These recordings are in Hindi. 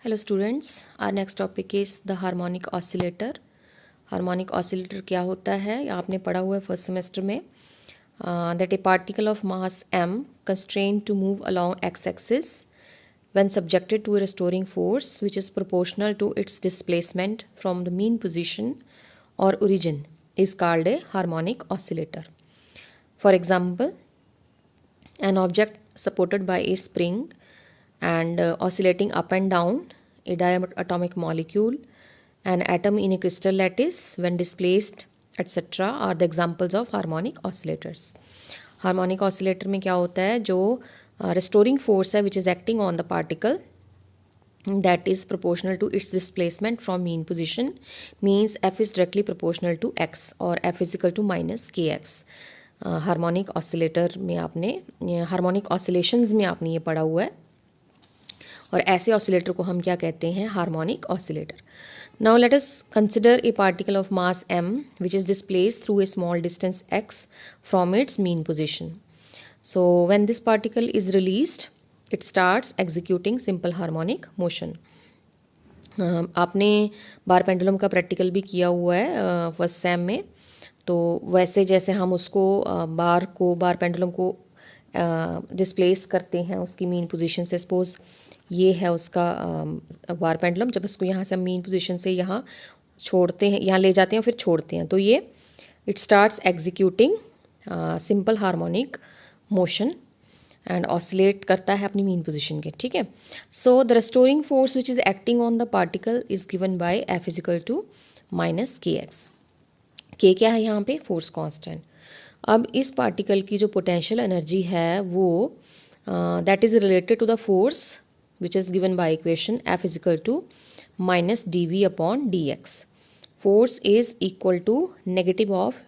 Hello students, our next topic is the harmonic oscillator. Harmonic oscillator क्या होता है आपने पढ़ा हुआ है फर्स्ट सेमेस्टर में। That a particle of mass m constrained to move along x-axis when subjected to a restoring force which is proportional to its displacement from the mean position or origin is called a harmonic oscillator. For example, an object supported by a spring and oscillating up and down, a diatomic molecule, an atom in a crystal lattice when displaced, etc. are the examples of harmonic oscillators. Harmonic oscillator में क्या होता है, जो restoring force है which is acting on the particle that is proportional to its displacement from mean position, means f is directly proportional to x or f is equal to minus kx. Harmonic oscillator में आपने हार्मोनिक ऑसिलेशंस में आपने ये पढ़ा हुआ है और ऐसे ऑसिलेटर को हम क्या कहते हैं, harmonic oscillator. Now let us consider a particle of mass m which is displaced through a small distance x from its mean position. So when this particle is released, it starts executing simple harmonic motion. आपने बार पेंडुलम का प्रैक्टिकल भी किया हुआ है फर्स्ट सेम में. तो वैसे जैसे हम उसको बार पेंडुलम को डिस्प्लेस करते हैं उसकी मीन पोजीशन से, सपोज ये है उसका बार पेंडुलम, जब इसको यहाँ से हम मीन पोजीशन से यहाँ छोड़ते हैं, यहाँ ले जाते हैं फिर छोड़ते हैं, तो ये it starts executing simple harmonic motion and oscillate करता है अपनी मीन पोजीशन के. ठीक है. So the restoring force which is acting on the particle is given by F equal to minus k x. K क्या है यहाँ पे, फोर्स कांस्टेंट. अब इस पार्टिकल की जो पोटेंशियल एनर्जी है वो that is related to the force which is given by equation F is equal to minus d V upon d x. Force is equal to negative of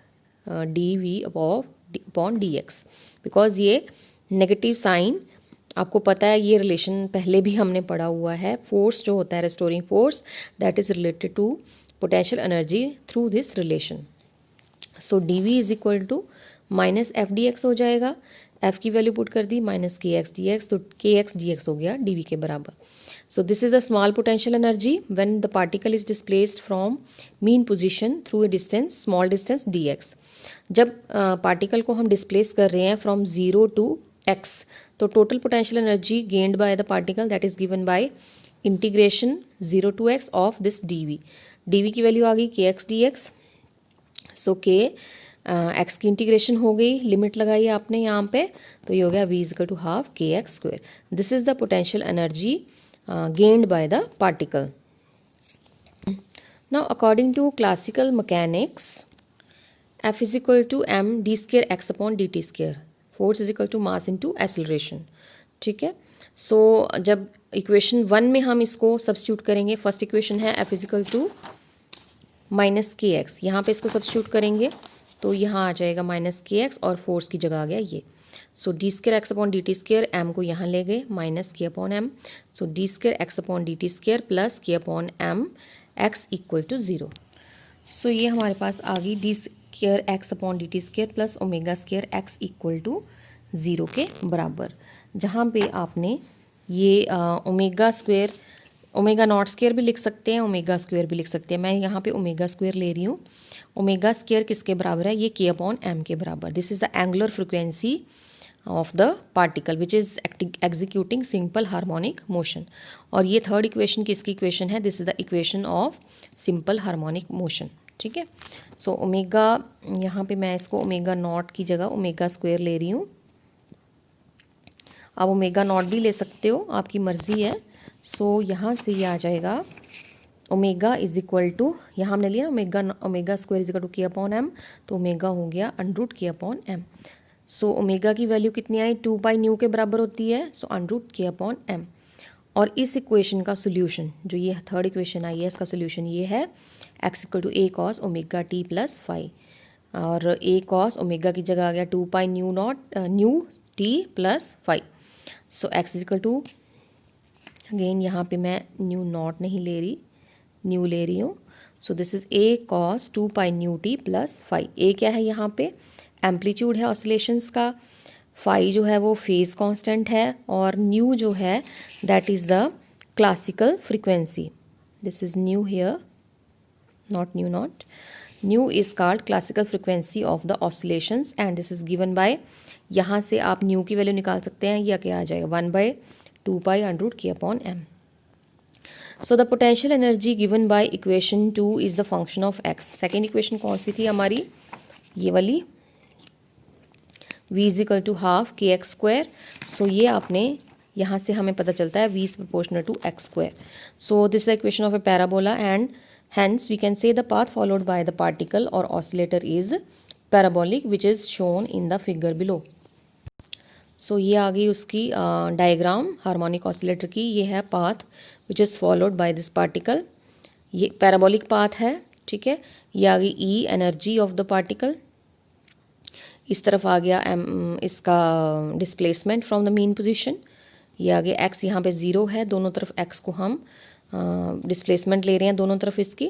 d V upon d x, because ये नेगेटिव साइन आपको पता है, ये रिलेशन पहले भी हमने पढ़ा हुआ है. फोर्स जो होता है restoring force that is related to potential energy through this relation. So d V is equal to minus F d x हो जाएगा. एफ की वैल्यू पुट कर दी minus k x d x, तो के एक्स डी एक्स हो गया डी वी के बराबर. So this is a small potential energy when the particle is displaced from mean position through a distance small distance d x. जब पार्टिकल को हम डिस्प्लेस कर रहे हैं फ्रॉम जीरो टू एक्स, तो total potential energy gained by the particle that is given by integration zero to x of this d V. D V की वैल्यू आ गई के एक्स डी एक्स. सो के एक्स की इंटीग्रेशन हो गई, लिमिट लगाई आपने यहाँ पे, तो ये हो गया V is equal to half k x square. This is the potential energy gained by the particle. Now according to classical mechanics, F is equal to m d square x upon d t square. Force is equal to mass into acceleration. ठीक है. सो जब इक्वेशन 1 में हम इसको सब्स्टिट्यूट करेंगे, फर्स्ट इक्वेशन है F is equal to minus k x, यहाँ पे इसको सब्स्टिट्यूट करेंगे तो यहाँ आ जाएगा माइनस के एक्स और फोर्स की जगह आ गया ये. So d square x upon d t square, m को यहाँ ले गए minus k upon m. So d square x upon d t square plus k upon m x equal to zero. सो ये हमारे पास आ गई d square x upon d t square plus omega square x equal to zero के बराबर. जहाँ पे आपने ये omega square, omega not square भी लिख सकते हैं, ओमेगा स्क्वायर भी लिख सकते हैं. मैं यहाँ पे ओमेगा स्क्वायर ले रही हूँ. ओमेगा स्क्वायर किसके बराबर है, ये के अपॉन एम के बराबर. This is the angular frequency of the particle which is executing simple harmonic motion. और ये थर्ड इक्वेशन किसकी इक्वेशन है, this is the equation of simple harmonic motion. ठीक है. सो ओमेगा, यहाँ पे मैं इसको ओमेगा नॉट की जगह ओमेगा स्क्वायर ले रही हूँ. आप ओमेगा नॉट भी ले सकते हो, आपकी मर्जी है. सो यहाँ से ये आ जाएगा ओमेगा इज इक्वल टू, यहाँ हमने लिया omega square is equal to k upon m, तो ओमेगा हो गया under root k upon m. So omega की वैल्यू कितनी आई, 2 पाई न्यू के बराबर होती है. So under root k upon m. और इस इक्वेशन का सोल्यूशन, जो ये थर्ड इक्वेशन आई है, इसका सोल्यूशन ये है x equal to a cos omega t plus five. और ए कॉस ओमेगा की जगह आ गया 2 pi nu t plus five. So x is equal to, again यहाँ पे मैं न्यू नॉट नहीं ले रही, न्यू ले रही हूँ. So this is a cos 2 pi nu t plus five. A क्या है यहाँ पे, एम्पलीट्यूड है ऑसिलेशंस का. फाई जो है वो फेज कांस्टेंट है और न्यू जो है that is the classical frequency. This is new here, not new, not new is called classical frequency of the oscillations and this is given by, यहाँ से आप न्यू की वैल्यू निकाल सकते हैं, या क्या आ जाएगा 1/2π√k/m. So the potential energy given by equation 2 is the function of x. Second equation कौन सी थी हमारी, ये वाली, v is equal to half k x square. So ये आपने यहाँ से हमें पता चलता है v is proportional to x square. So this is equation of a parabola and hence we can say the path followed by the particle or oscillator is parabolic which is shown in the figure below. So ये आ गई उसकी डायग्राम हार्मोनिक ऑसिलेटर की. ये है path which is followed by this particle. ये पैराबोलिक पाथ है, ठीक है. ये आ गई ई एनर्जी ऑफ द पार्टिकल. इस तरफ आ गया इसका displacement from the mean position. ये आ गया एक्स, यहाँ पे ज़ीरो है, दोनों तरफ एक्स को हम डिस्प्लेसमेंट ले रहे हैं दोनों तरफ इसकी,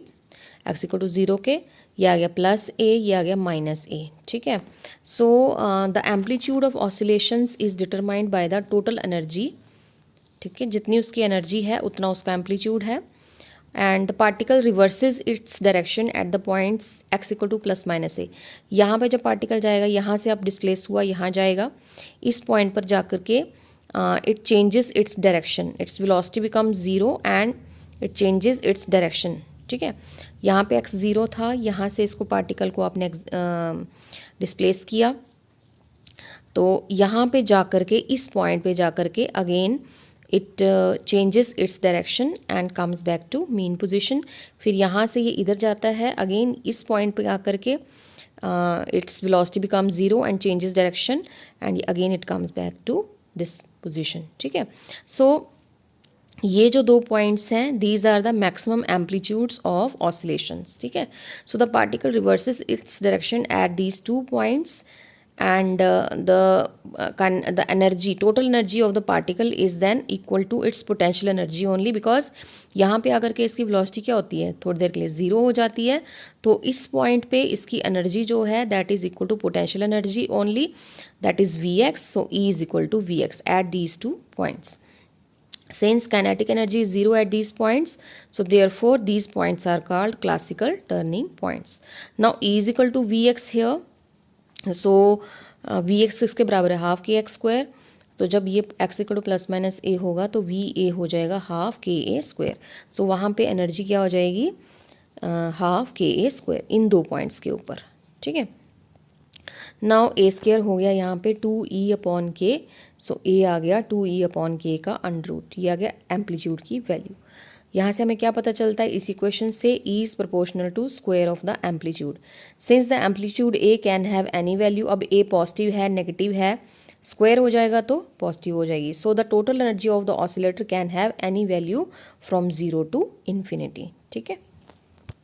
एक्स इक्वल टू ज़ीरो के. ये आ गया प्लस ए, ये आ गया माइनस ए, ठीक है. So the amplitude of oscillations is determined by the total energy, ठीक है. जितनी उसकी एनर्जी है उतना उसका एम्पलीट्यूड है. And the particle reverses its direction at the points x equal to plus minus a. यहाँ पे जब पार्टिकल जाएगा, यहाँ से अब डिस्प्लेस हुआ, यहाँ जाएगा, इस पॉइंट पर जा कर के it changes its direction, it's velocity become zero and it changes its direction, ठीक है. यहाँ पे x ज़ीरो था, यहाँ से इसको पार्टिकल को आपने डिस्प्लेस किया, तो यहाँ पे जा कर के, इस पॉइंट पे जा कर के again it changes its direction and comes back to mean position. फिर यहाँ से ये इधर जाता है, अगेन इस पॉइंट पे आकर के its velocity become zero and changes direction and again it comes back to this position, ठीक है. सो ये जो दो पॉइंट्स हैं, these are the maximum amplitudes of oscillations, ठीक है. So the particle reverses its direction at these 2 points and the energy, total energy of the particle is then equal to its potential energy only, because यहाँ पे आकर के इसकी वेलोसिटी क्या होती है, थोड़ी देर के लिए ज़ीरो हो जाती है. तो इस पॉइंट पे इसकी एनर्जी जो है that is equal to potential energy only, that is Vx. So E is equal to Vx at these 2 points. Since kinetic energy is zero at these points, so therefore these points are called classical turning points. Now E is equal to Vx here. So Vx किसके बराबर है, हाफ के एक्स स्क्वायर. तो जब ये x equal to plus minus a होगा तो Va हो जाएगा हाफ के ए स्क्वायर. सो वहाँ पे एनर्जी क्या हो जाएगी, हाफ के ए स्क्वायर इन दो पॉइंट्स के ऊपर, ठीक है. नाउ ए स्क्वायर हो गया यहाँ पे 2E/k. सो ए आ गया 2E/k का अंडर-रूट. ये आ गया एम्पलीट्यूड की वैल्यू. यहाँ से हमें क्या पता चलता है इस इक्वेशन से, E is proportional to square of the amplitude. Since the amplitude A can have any value, अब ए पॉजिटिव है, नेगेटिव है, स्क्वायर हो जाएगा तो पॉजिटिव हो जाएगी. So the total energy of the oscillator can have any value from zero to infinity, ठीक है.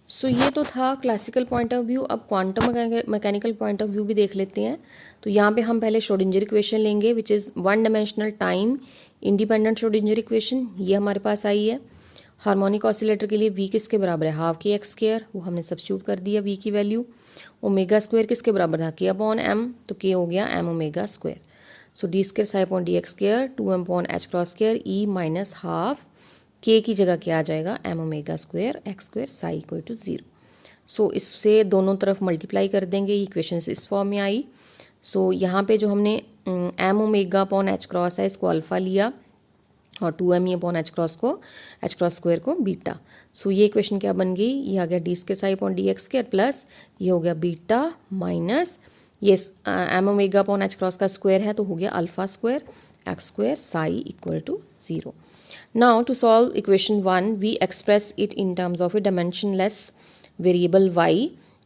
सो ये तो था क्लासिकल पॉइंट ऑफ व्यू. अब quantum mechanical point of view भी देख लेते हैं. तो यहाँ पे हम पहले श्रोडिंगर इक्वेशन लेंगे which is one dimensional time independent Schrodinger equation. ये हमारे पास आई है. हार्मोनिक ऑसिलेटर के लिए v किसके बराबर है, हाफ के एक्स स्क्वायर, वो हमने सब्स्टिट्यूट कर दिया v की वैल्यू. ओमेगा स्क्वायर किसके बराबर था, k/m, तो k हो गया m omega square. So d square psi upon dx square 2m/h square e minus half k की जगह क्या आ जाएगा, m omega square x square psi equal to 0. So इससे दोनों तरफ मल्टीप्लाई कर देंगे, इक्वेशन इस फॉर्म में आई. सो यहाँ पे जो हमने m omega upon h cross है इसको अल्फ़ा लिया और 2m upon h cross square को बीटा. सो ये इक्वेशन क्या बन गई, ये आ गया d square psi upon dx square plus ये हो गया बीटा माइनस ये m omega upon h cross का स्क्वायर है तो हो गया alpha square x square psi equal to 0. Now to solve equation 1 we express it in terms of a dimensionless variable y.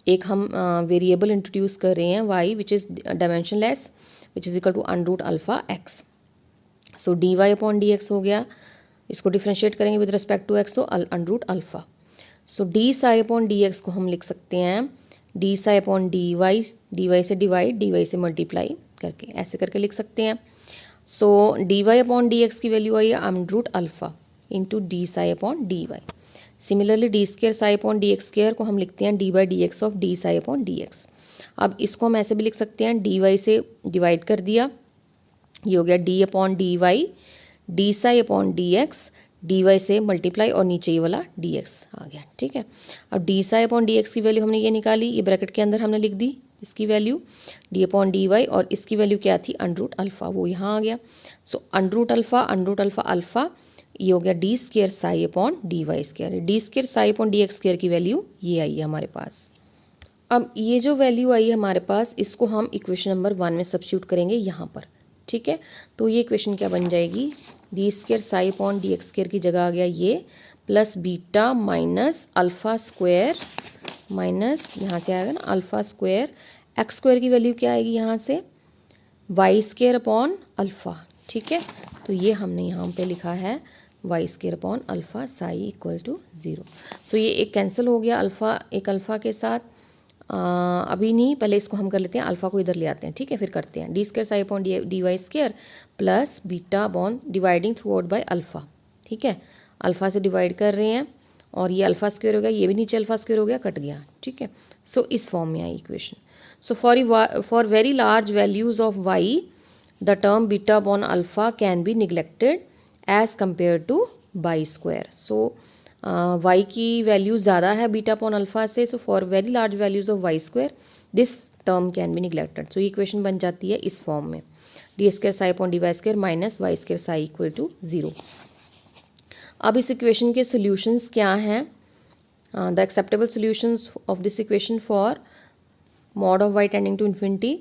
एक हम वेरिएबल इंट्रोड्यूस कर रहे हैं y which is dimensionless which is equal to under-root alpha x. So dy upon dx हो गया, इसको डिफ्रेंशिएट करेंगे विद रिस्पेक्ट टू x तो अंडर-रूट अल्फ़ा. सो डी साई अपॉन dx को हम लिख सकते हैं डी साई अपॉन dy से डिवाइड dy से मल्टीप्लाई करके, ऐसे करके लिख सकते हैं. सो dy अपॉन dx की वैल्यू आई है under-root alpha into D psi upon dy. Similarly D square psi upon dx square को हम लिखते हैं d/dx of D psi upon dx. अब इसको हम ऐसे भी लिख सकते हैं dy से डिवाइड कर दिया, ये हो गया d upon dy d psi upon dx d y से मल्टीप्लाई और नीचे ये वाला डी एक्स आ गया, ठीक है। अब D psi upon d x की वैल्यू हमने ये निकाली, ये ब्रैकेट के अंदर हमने लिख दी इसकी value d upon d y, और इसकी वैल्यू क्या थी अंडर रूट अल्फ़ा, वो यहाँ आ गया। So under root alpha alpha ये हो गया d square psi upon d y square, d square psi upon d x square की वैल्यू ये आई है हमारे पास। अब ये जो वैल्यू आई है हमारे पास, इसको हम इक्वेशन नंबर 1 में सब्स्टिट्यूट करेंगे यहाँ पर, ठीक है। तो ये इक्वेशन क्या बन जाएगी, D square psi upon d x square की जगह आ गया ये, plus beta minus alpha square minus यहाँ से आएगा ना अल्फ़ा स्क्वायर, एक्स स्क्वायर की वैल्यू क्या आएगी यहाँ से वाई स्क्वायर अपॉन अल्फ़ा, ठीक है। तो ये हमने यहाँ पे लिखा है y square upon alpha psi equal to 0। So ये एक कैंसिल हो गया अल्फ़ा, एक अल्फ़ा के साथ अभी नहीं, पहले इसको हम कर लेते हैं, अल्फ़ा को इधर ले आते हैं, ठीक है, फिर करते हैं d square psi upon d y square plus beta upon dividing throughout by alpha, ठीक है। अल्फ़ा से डिवाइड कर रहे हैं और ये अल्फ़ा स्क्वायर हो गया, ये भी नीचे अल्फ़ा स्क्वायर हो गया, कट गया, ठीक है। सो इस फॉर्म में आई equation. So for very large values of y the term beta upon alpha can be neglected as compare to y square. So y की वैल्यू ज़्यादा है बीटा अपॉन अल्फ़ा से, so for very large values of y square this term can be neglected. So ये इक्वेशन बन जाती है इस फॉर्म में, d square psi upon d y square minus y square psi equal to 0। अब इस इक्वेशन के सोल्यूशंस क्या हैं, the acceptable solutions of this equation for mod of y tending to infinity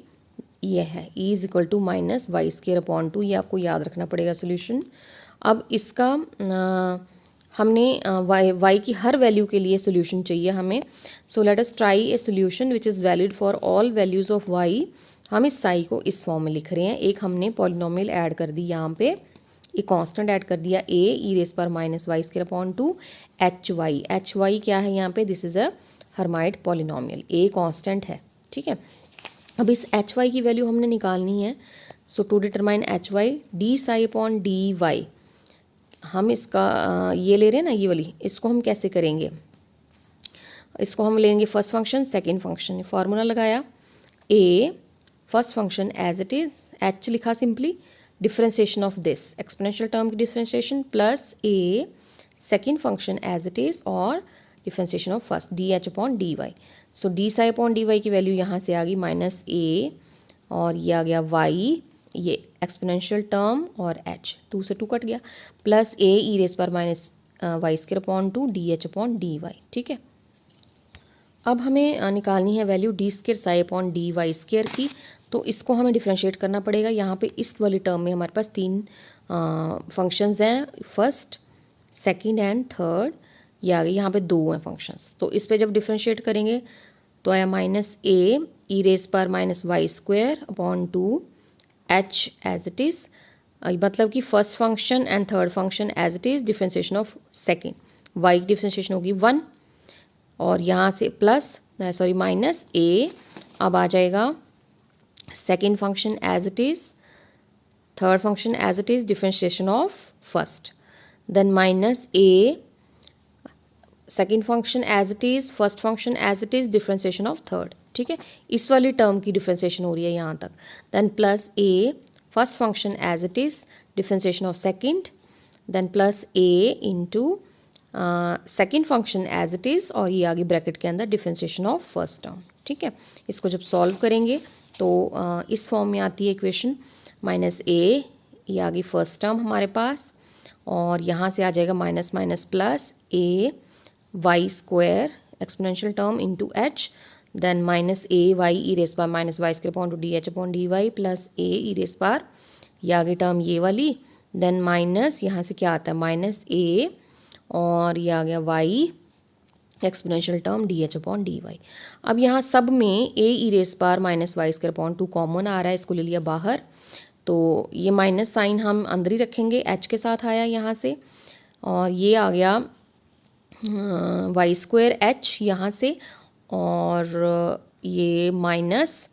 ये है e is equal to minus y square upon 2, ये आपको याद रखना पड़ेगा सोल्यूशन। अब इसका हमने वाई की हर वैल्यू के लिए सोल्यूशन चाहिए हमें। So let us try a solution which is valid for all values of y. हम इस साई को इस फॉर्म में लिख रहे हैं, एक हमने पॉलिनोमियल ऐड कर दी यहाँ पे, एक कांस्टेंट ऐड कर दिया ए ई रेस पर minus y square upon 2 H y क्या है यहाँ पे, this is a Hermite polynomial, A constant है, ठीक है। अब इस एच वाई की वैल्यू हमने निकालनी है। So to determine h y d psi upon d y, हम इसका ये ले रहे हैं ना ये वाली, इसको हम कैसे करेंगे, इसको हम लेंगे first function second function, formula लगाया a first function as it is, h लिखा simply, differentiation of this exponential term की differentiation plus a second function as it is और differentiation of first d H upon d y. So d psi upon d y की वैल्यू यहाँ से आ गई माइनस ए और ये आ गया वाई, ये एक्सपोनेंशियल टर्म और h 2 से 2 कट गया, प्लस ए ई रेस पर minus y square upon 2 d H upon d y, ठीक है। अब हमें निकालनी है value d square psi upon d y square की, तो इसको हमें डिफ्रेंशिएट करना पड़ेगा। यहाँ पे इस वाली टर्म में हमारे पास 3 फंक्शंस हैं, फर्स्ट सेकंड एंड थर्ड, ये आ गई, यहाँ पे 2 हैं फंक्शंस। तो इस पे जब डिफ्रेंशिएट करेंगे तो आया माइनस ए ई रेस पर minus y square upon 2 h as it is, मतलब कि first function and third function as it is, differentiation of second, y की डिफ्रेंशिएशन होगी 1 और यहाँ से प्लस सॉरी माइनस ए, अब आ जाएगा second function as it is, third function as it is, differentiation of first, then minus A second function as it is, first function as it is, differentiation of third, ठीक है। इस वाली टर्म की डिफ्रेंशिएशन हो रही है यहाँ तक, then plus A first function as it is, differentiation of second, then plus A into second function as it is और ये आगे ब्रैकेट के अंदर डिफ्रेंशिएशन ऑफ फर्स्ट टर्म, ठीक है। इसको जब सॉल्व करेंगे तो इस फॉर्म में आती है इक्वेशन, माइनस ए ये आ गई फर्स्ट टर्म हमारे पास और यहाँ से आ जाएगा minus minus plus a y square exponential term into h, then minus a y e raise power minus y square upon two d H upon d y plus A e raise power, ये आगे टर्म ये वाली, देन माइनस यहाँ से क्या आता है माइनस ए और ये आ गया y exponential term d H upon d y. अब यहाँ सब में a e raise power minus y square upon 2 common आ रहा है, इसको ले लिया बाहर, तो ये माइनस साइन हम अंदर ही रखेंगे, एच के साथ आया यहाँ से और ये आ गया वाई स्क्वायर एच यहाँ से और ये minus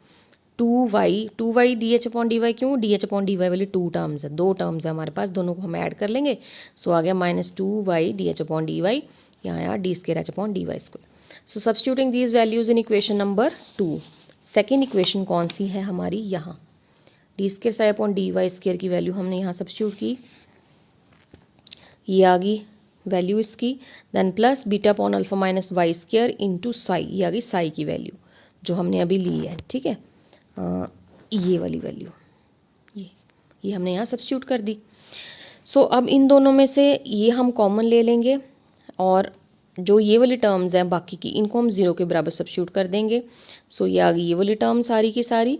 2y d H upon d y, क्यों d H upon d y वाली 2 टर्म्स है, 2 टर्म्स है हमारे पास, दोनों को हम ऐड कर लेंगे। सो आ गया minus 2y d H upon d y, यहाँ आया d square H upon d y square. So substituting these values in equation number 2, second equation कौन सी है हमारी, यहाँ d square psi upon d y square की वैल्यू हमने यहाँ सब्स्टिट्यूट की, ये आ गई वैल्यू इसकी, then plus beta upon alpha minus y square into psi, ये आ गई साई की वैल्यू जो हमने अभी ली है, ठीक है। ये वाली वैल्यू ये हमने यहाँ सब्स्टिट्यूट कर दी। सो अब इन दोनों में से ये हम कॉमन ले लेंगे और जो ये वाली टर्म्स हैं बाकी की, इनको हम 0 के बराबर सब्स्टिट्यूट कर देंगे। सो ये आ गई ये वाली टर्म सारी की सारी,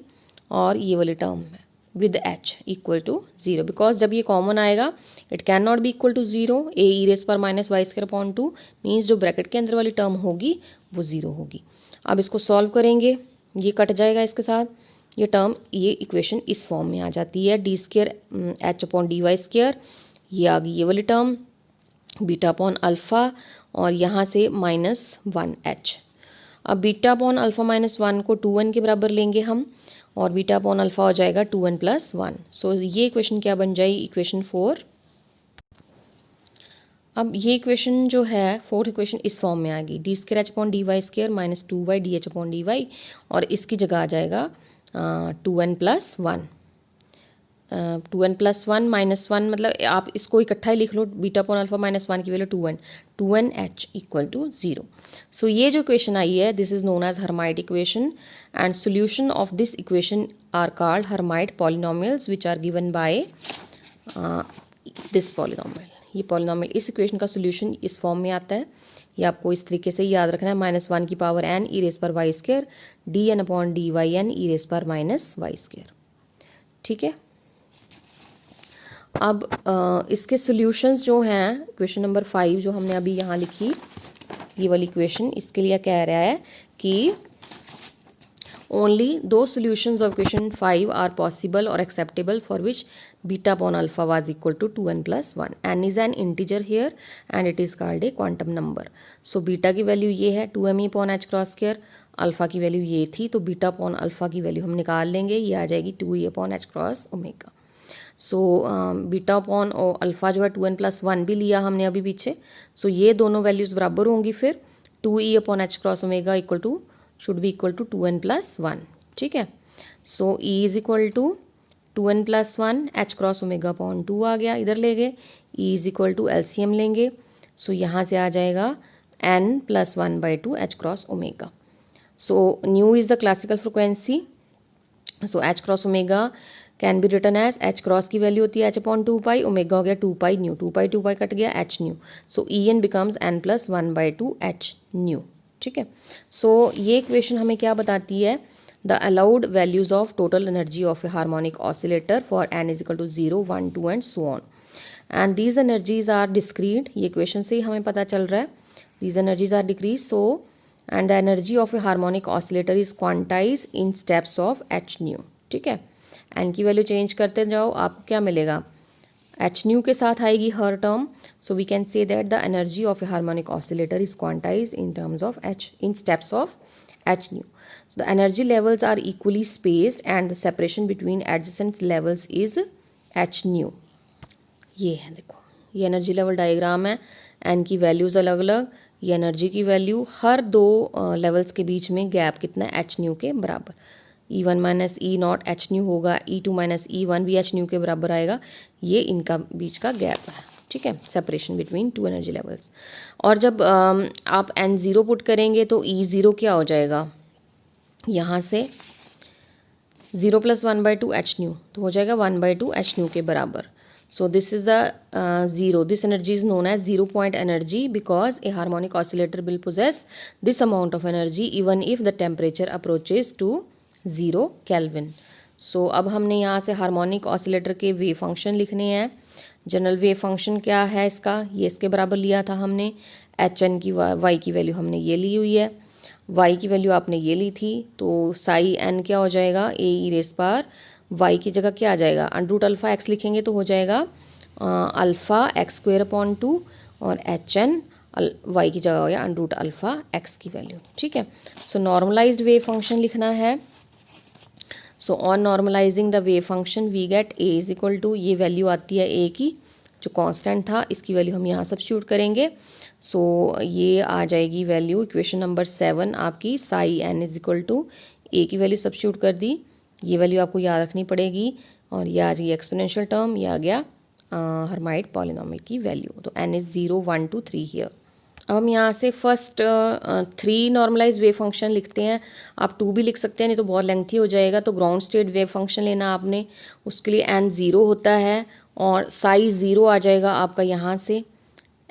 और ये वाली टर्म है with h equal to 0, because जब ये कॉमन आएगा it can not be equal to 0। A e raise पर minus y square upon 2 means जो ब्रैकेट के अंदर वाली टर्म होगी वो 0 होगी। अब इसको सॉल्व करेंगे, ये कट जाएगा इसके साथ, ये टर्म, ये इक्वेशन इस फॉर्म में आ जाती है, d square H upon d y square, ये आ गई ये वाली टर्म बीटा अपॉन अल्फ़ा और यहाँ से -1h। अब बीटा अपॉन अल्फ़ा -1 को 2n के बराबर लेंगे हम, और बीटा अपॉन अल्फ़ा हो जाएगा 2n + 1। सो ये इक्वेशन क्या बन जाएगी, इक्वेशन 4। अब ये इक्वेशन जो है फोर्थ इक्वेशन इस फॉर्म में आएगी, d square H upon d y square minus 2y d H upon d y, और इसकी जगह आ जाएगा 2n + 1। 2n + 1 -1 मतलब आप इसको इकट्ठा ही लिख लो, बीटा अपॉन अल्फा -1 की value 2n equal to 0। So ये जो इक्वेशन आई है this is known as Hermite equation, and solution of this equation are called Hermite polynomials which are given by this polynomial. ये पॉलिनोमियल, इस इक्वेशन का सोल्यूशन इस फॉर्म में आता है, ये आपको इस तरीके से याद रखना है, -1 की पावर n ई रेस पर y square d n upon d y n e raise पर -y स्क्वायर, ठीक है। अब इसके सॉल्यूशंस जो हैं, क्वेश्चन नंबर 5 जो हमने अभी यहाँ लिखी, ये वाली क्वेश्चन, इसके लिए कह रहा है कि ओनली दो solutions of question 5 are possible और acceptable for which beta upon alpha was equal to 2n + 1। n is an integer here and it is called a quantum number. So beta की वैल्यू ये है 2m upon h cross square, alpha की वैल्यू ये थी, तो बीटा अपॉन अल्फा की वैल्यू हम निकाल लेंगे, ये आ जाएगी 2e upon h cross omega. So beta upon alpha जो है 2n + 1 भी लिया हमने अभी पीछे, सो ये दोनों वैल्यूज़ बराबर होंगी, फिर 2e upon h cross omega equal to should be equal to 2n + 1, ठीक है। So e is equal to 2n + 1 h cross omega upon 2 आ गया, इधर ले गए, e is equal to LCM लेंगे, सो यहाँ से आ जाएगा n + 1/2 h cross omega. So nu is the classical frequency, so h cross omega can be written as h cross की वैल्यू होती है h अपॉन 2 ओमेगा हो गया 2 न्यू, 2 कट गया h nu, so en becomes n + 1/2 h nu, ठीक है। सो ये इक्वेशन हमें क्या बताती है, the allowed values of total energy of a harmonic oscillator for n is equal to 0, 1, 2 and so on, and these energies are discrete, ये इक्वेशन से ही हमें पता चल रहा है, these energies are decrease, so and the energy of a harmonic oscillator is quantize in steps of h nu, ठीक है। एन की वैल्यू चेंज करते जाओ, आपको क्या मिलेगा, एच न्यू के साथ आएगी हर term, so we can say that the energy of a harmonic oscillator is quantize in terms of h in steps of h nu. So the energy levels are equally spaced and the separation between adjacent levels is h nu. ये है, देखो ये एनर्जी लेवल डायग्राम है, एन की वैल्यूज़ अलग अलग, ये एनर्जी की वैल्यू, हर दो लेवल्स के बीच में गैप कितना है, एच न्यू के बराबर, E1 - E0 h न्यू होगा, E2 - E1 भी h न्यू के बराबर आएगा, ये इनका बीच का गैप है, ठीक है, separation between two energy levels. और जब आप n0 पुट करेंगे तो E0 क्या हो जाएगा, यहाँ से 0 + 1/2 h न्यू, तो हो जाएगा 1/2 h न्यू के बराबर। So this is a zero, this energy is known as 0 point energy because a harmonic oscillator will possess this amount of energy even if the temperature approaches to 0 kelvin. सो अब हमने यहाँ से हार्मोनिक ऑसिलेटर के वेव फंक्शन लिखने हैं। जनरल वेव फंक्शन क्या है इसका, ये इसके बराबर लिया था हमने, एच एन की वाई की वैल्यू हमने ये ली हुई है, वाई की वैल्यू आपने ये ली थी, तो साई एन क्या हो जाएगा, ए ई रेस पर वाई की जगह क्या आ जाएगा, √अल्फ़ा एक्स लिखेंगे तो हो जाएगा अल्फ़ा x² अपॉन 2 और एच एन वाई की जगह हो गया √अल्फ़ा एक्स की वैल्यू, ठीक है। सो नॉर्मलाइज्ड वेव फंक्शन लिखना है। So on normalizing the wave function we get A is equal to, ये वैल्यू आती है ए की जो कांस्टेंट था, इसकी वैल्यू हम यहाँ सब्स्टिट्यूट करेंगे। सो ये आ जाएगी वैल्यू, इक्वेशन नंबर 7 आपकी, psi n is equal to a की वैल्यू सब्स्टिट्यूट कर दी, ये वैल्यू आपको याद रखनी पड़ेगी, और ये आ रही एक्सपोनेंशियल टर्म, ये आ गया हर्माइट पॉलिनोमियल की वैल्यू। तो n इज़ 0 1 2 3 हियर। अब हम यहाँ से फर्स्ट 3 नॉर्मलाइज वेव फंक्शन लिखते हैं। आप 2 भी लिख सकते हैं, नहीं तो बहुत लेंथी हो जाएगा। तो ग्राउंड स्टेट वेव फंक्शन लेना आपने, उसके लिए n 0 होता है और साइज 0 आ जाएगा आपका। यहाँ से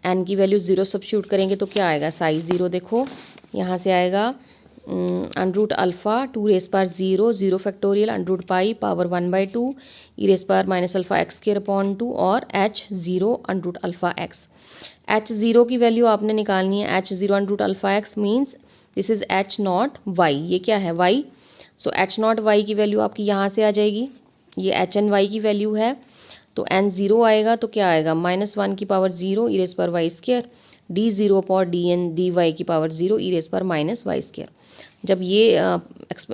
n की वैल्यू 0 सब्स्टिट्यूट करेंगे तो क्या आएगा, साइज 0 देखो यहाँ से आएगा under root alpha 2 raise power 0 0 factorial under root pi power 1/2 e raise power minus alpha x square upon 2 और h0 under root alpha x. h0 की वैल्यू आपने निकालनी है। h0 under root alpha x means this is h0y। ये क्या है, y। सो h0y की वैल्यू आपकी यहाँ से आ जाएगी। ये hny की वैल्यू है। तो n 0 आएगा तो क्या आएगा, -1 की power 0 e raise power y square d0 power dn dy की power 0 e raise power minus y square. जब ये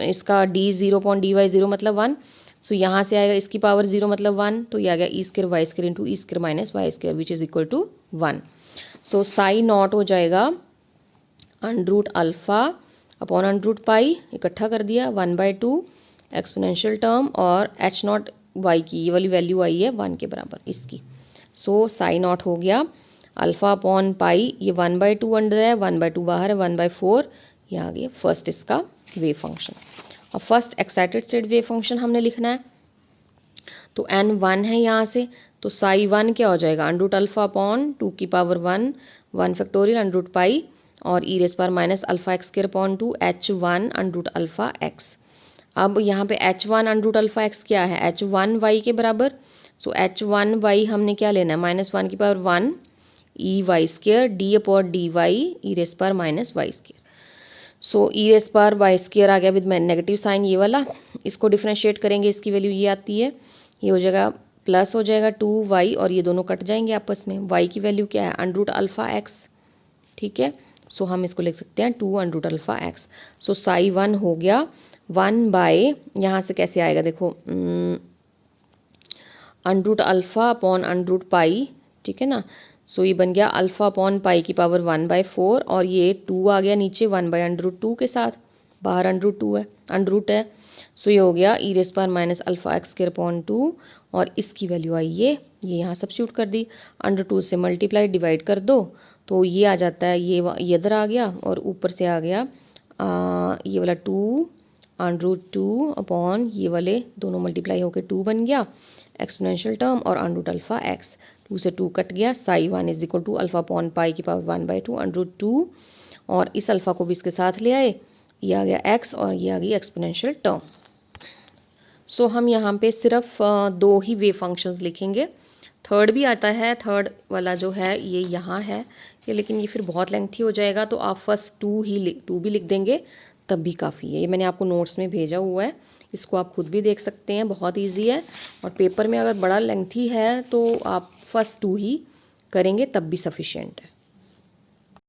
इसका d0 अपॉन dy 0 मतलब 1, सो यहाँ से आएगा इसकी पावर 0 मतलब 1, तो ये आ गया e square y square into e square minus y square which is equal to 1। So psi not हो जाएगा under root alpha upon under root pi, इकट्ठा कर दिया 1/2 एक्सपोनेंशियल टर्म और h0 y की ये वाली वैल्यू आई है 1 के बराबर इसकी। सो साई नॉट हो गया अल्फ़ा अपॉन पाई, ये 1/2 अंडर है, 1/2 बाहर है, 1/4 ये आ गया फर्स्ट इसका वेव फंक्शन। और first excited state wave function हमने लिखना है। तो n 1 है यहाँ से, तो साई 1 क्या हो जाएगा, अंडरूट अल्फ़ा अपॉन 2 की पावर 1 1 फैक्टोरियल अंडरूट पाई और e raise power minus alpha x square upon 2 h1 under root alpha x. अब यहाँ पे h1 अंडरूट अल्फ़ा एक्स क्या है, h1y के बराबर। सो h1y हमने क्या लेना है, -1 की power 1 e y square d upon d y e raise power minus y square. So e raise power y square आ गया विद नेगेटिव साइन ये वाला। इसको डिफ्रेंशिएट करेंगे, इसकी वैल्यू ये आती है, ये हो जाएगा प्लस हो जाएगा 2y और ये दोनों कट जाएंगे आपस में। y की वैल्यू क्या है, अंडरूट अल्फ़ा एक्स, ठीक है। सो हम इसको लिख सकते हैं 2 अंडरूट अल्फ़ा एक्स। सो साई 1 हो गया 1 बाय, यहाँ से कैसे आएगा देखो, अंडरूट अल्फ़ा अपॉन अंडरूट पाई, ठीक है ना। सो ये बन गया अल्फ़ा अपॉन पाई की पावर 1/4 और ये 2 आ गया नीचे 1/√2 के साथ, बाहर अंडरूट है। सो ये हो गया e raise power minus alpha x square upon 2 और इसकी वैल्यू आई ये यहाँ सब्स्टिट्यूट कर दी, √2 से मल्टीप्लाई डिवाइड कर दो तो ये आ जाता है, ये इधर आ गया और ऊपर से आ गया ये वाला 2 √2 अपॉन ये वाले दोनों मल्टीप्लाई होकर 2 बन गया एक्सपोनेंशियल टर्म और अंडरूट अल्फ़ा एक्स, 2 से 2 कट गया। Psi 1 is equal to alpha upon pi की पावर 1/2 √2 और इस अल्फ़ा को भी इसके साथ ले आए, ये आ गया x और ये आ गई एक्सपोनेंशियल टर्म। सो हम यहाँ पे सिर्फ 2 ही वेव फंक्शंस लिखेंगे। थर्ड भी आता है, थर्ड वाला जो है ये यहाँ है ये, लेकिन ये फिर बहुत लेंथी हो जाएगा तो आप फर्स्ट 2 भी लिख देंगे तब भी काफ़ी है। ये मैंने आपको नोट्स में भेजा हुआ है, इसको आप खुद भी देख सकते हैं, बहुत इजी है। और पेपर में अगर बड़ा लेंथी है तो आप फर्स्ट 2 ही करेंगे तब भी सफिशिएंट है।